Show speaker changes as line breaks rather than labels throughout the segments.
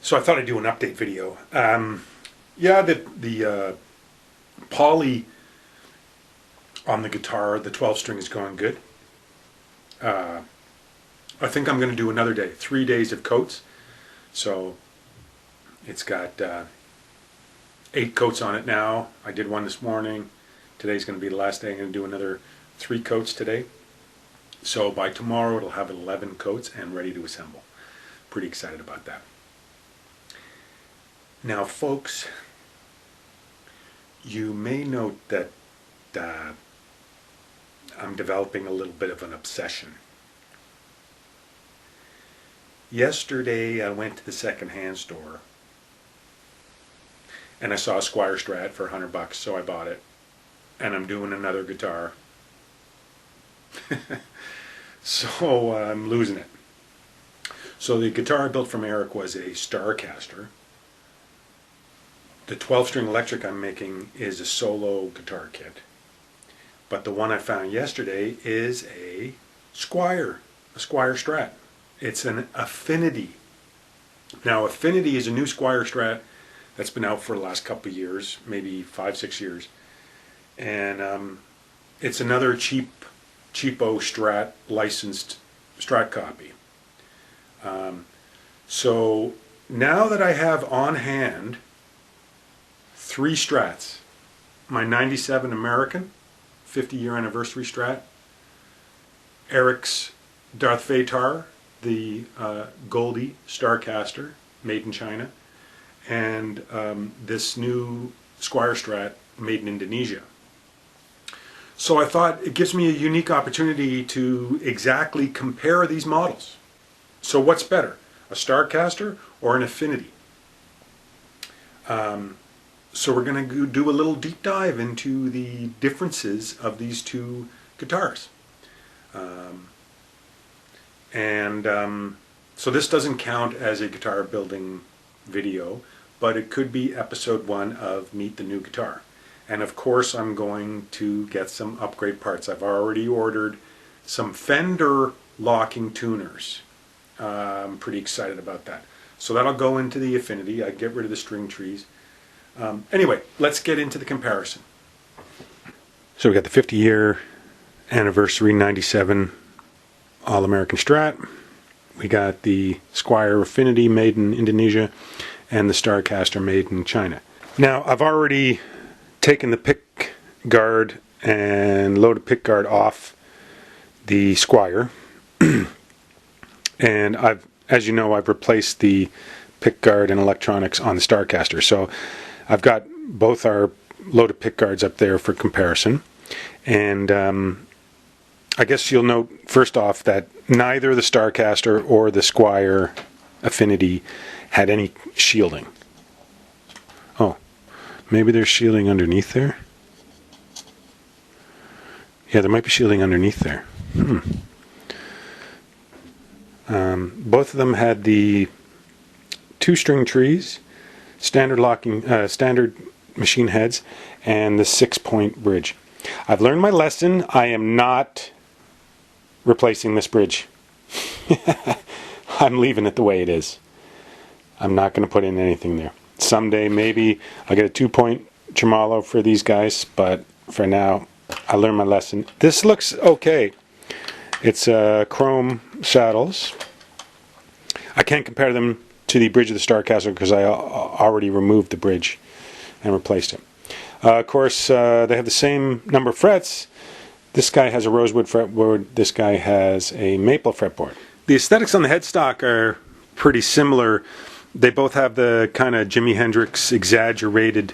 So I thought I'd do an update video. Yeah, the poly on the guitar, the 12 string is going good. I think I'm going to do another day, 3 days of coats. So it's got 8 coats on it now. I did one this morning. Today's going to be the last day. I'm going to do another 3 coats today. So by tomorrow it'll have 11 coats and ready to assemble. Pretty excited about that. Now folks, you may note that I'm developing a little bit of an obsession. Yesterday I went to the second-hand store and I saw a Squier Strat for $100, so I bought it. And I'm doing another guitar. So I'm losing it. So the guitar I built from Eric was a Starcaster. The 12-string electric I'm making is a solo guitar kit. But the one I found yesterday is a Squier Strat. It's an Affinity. Now Affinity is a new Squier Strat that's been out for the last couple of years, maybe 5-6 years. And it's another cheapo Strat licensed Strat copy. So now that I have on hand 3 Strats, my 97 American 50-year anniversary Strat, Eric's Darth Vader, the Goldie Starcaster made in China, and this new Squier Strat made in Indonesia. So I thought it gives me a unique opportunity to exactly compare these models. So what's better, a Starcaster or an Affinity? So we're going to do a little deep dive into the differences of these two guitars. So this doesn't count as a guitar building video, but it could be episode 1 of Meet the New Guitar. And of course I'm going to get some upgrade parts. I've already ordered some Fender locking tuners. I'm pretty excited about that. So that'll go into the Affinity. I get rid of the string trees. Anyway, let's get into the comparison. So we got the 50-year anniversary 97 All-American Strat. We got the Squier Affinity made in Indonesia and the Starcaster made in China. Now I've already taken the pick guard and loaded pick guard off the Squier. And as you know, I've replaced the pick guard and electronics on the Starcaster. So I've got both our loaded pick guards up there for comparison. And I guess you'll note first off that neither the Starcaster or the Squier Affinity had any shielding. Oh, maybe there's shielding underneath there? Yeah, there might be shielding underneath there. Both of them had the 2-string trees, standard machine heads, and the 6-point bridge. I've learned my lesson. I am not replacing this bridge. I'm leaving it the way it is. I'm not going to put in anything there. Someday maybe I'll get a 2-point tremolo for these guys, but for now I learned my lesson. This looks okay. It's chrome saddles. I can't compare them to the bridge of the Starcaster because I already removed the bridge and replaced it. Of course, they have the same number of frets. This guy has a rosewood fretboard. This guy has a maple fretboard. The aesthetics on the headstock are pretty similar. They both have the kind of Jimi Hendrix exaggerated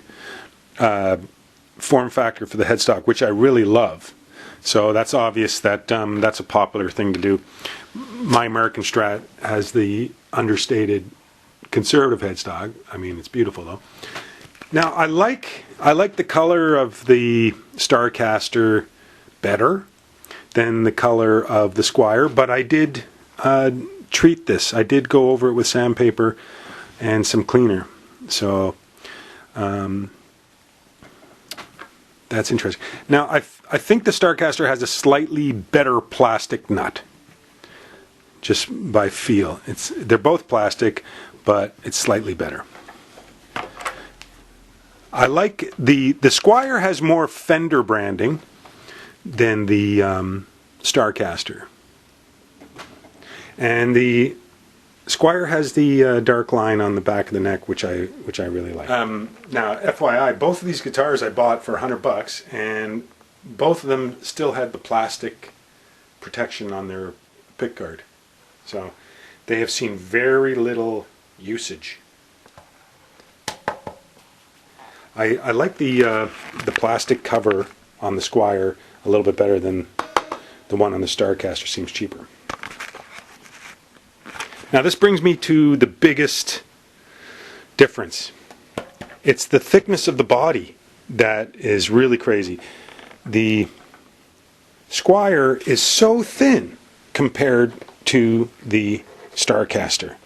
form factor for the headstock, which I really love. So that's obvious that that's a popular thing to do. My American Strat has the understated conservative headstock. I mean, it's beautiful though. Now I like the color of the Starcaster better than the color of the Squier, but I did treat this. I did go over it with sandpaper and some cleaner. So that's interesting. Now I think the Starcaster has a slightly better plastic nut, just by feel. They're both plastic, but it's slightly better. I like the Squier has more Fender branding than the Starcaster, and the Squier has the dark line on the back of the neck, which I really like. Now, FYI, both of these guitars I bought for $100, and both of them still had the plastic protection on their pickguard, so they have seen very little usage. I like the plastic cover on the Squier a little bit better than the one on the Starcaster. Seems cheaper. Now this brings me to the biggest difference. It's the thickness of the body that is really crazy. The Squier is so thin compared to the Starcaster.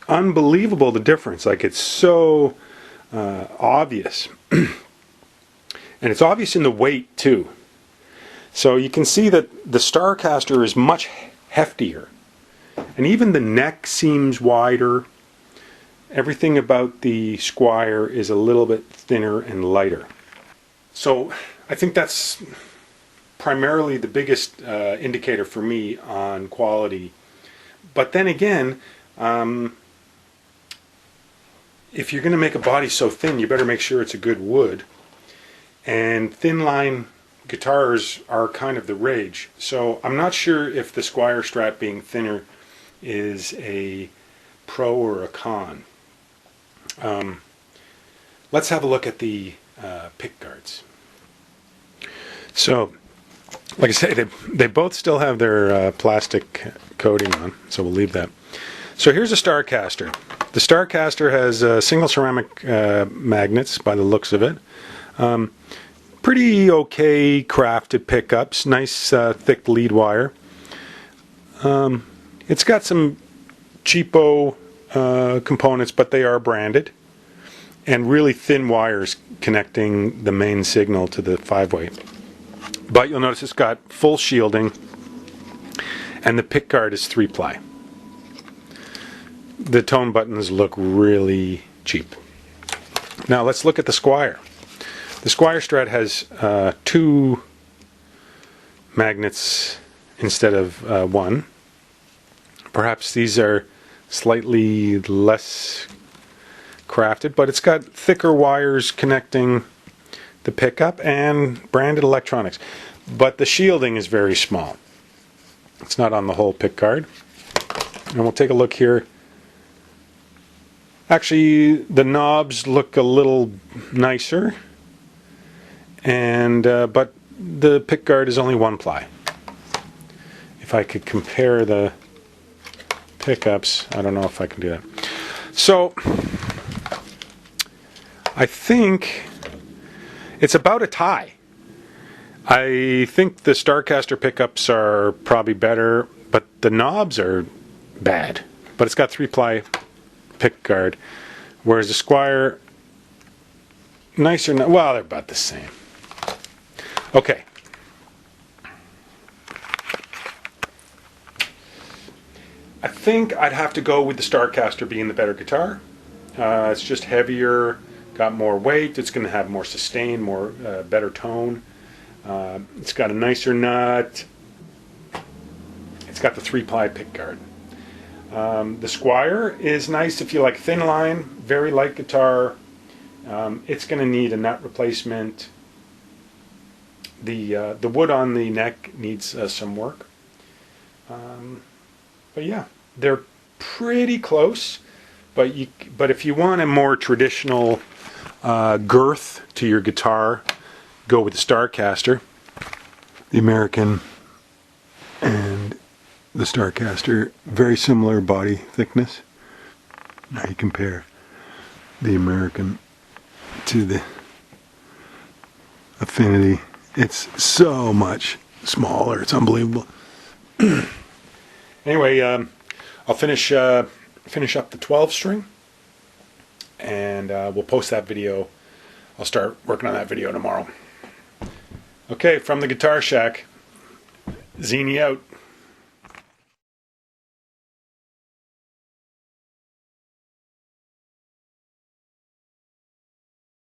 Unbelievable the difference. Like, it's so obvious. And it's obvious in the weight too. So you can see that the Starcaster is much heftier. And even the neck seems wider. Everything about the Squier is a little bit thinner and lighter. So I think that's primarily the biggest indicator for me on quality. But then again, if you're going to make a body so thin, you better make sure it's a good wood. And thin line guitars are kind of the rage. So I'm not sure if the Squier Strat being thinner is a pro or a con. Let's have a look at the pick guards. So, like I say, they both still have their plastic coating on, so we'll leave that. So here's a Starcaster. The Starcaster has single ceramic magnets by the looks of it. Pretty okay crafted pickups, nice thick lead wire. It's got some cheapo components, but they are branded, and really thin wires connecting the main signal to the 5-way. But you'll notice it's got full shielding, and the pickguard is 3-ply. The tone buttons look really cheap. Now let's look at the Squier. The Squier Strat has 2 magnets instead of 1. Perhaps these are slightly less crafted, but it's got thicker wires connecting the pickup and branded electronics. But the shielding is very small. It's not on the whole pickguard. And we'll take a look here. Actually, the knobs look a little nicer, and but the pickguard is only 1-ply. If I could compare the pickups, I don't know if I can do that. So I think it's about a tie. I think the Starcaster pickups are probably better, but the knobs are bad. But it's got 3-ply pickguard, whereas the Squier, nicer, well, they're about the same. Okay. I think I'd have to go with the Starcaster being the better guitar. It's just heavier, got more weight, it's going to have more sustain, more better tone. It's got a nicer nut. It's got the 3-ply pickguard. The Squier is nice if you like thin line, very light guitar. It's going to need a nut replacement. The wood on the neck needs some work. But yeah, they're pretty close. But if you want a more traditional girth to your guitar, go with the Starcaster. The American and the Starcaster, very similar body thickness. Now you compare the American to the Affinity. It's so much smaller. It's unbelievable. Anyway, I'll finish up the 12-string, and we'll post that video. I'll start working on that video tomorrow. Okay, from the Guitar Shack, Zini out.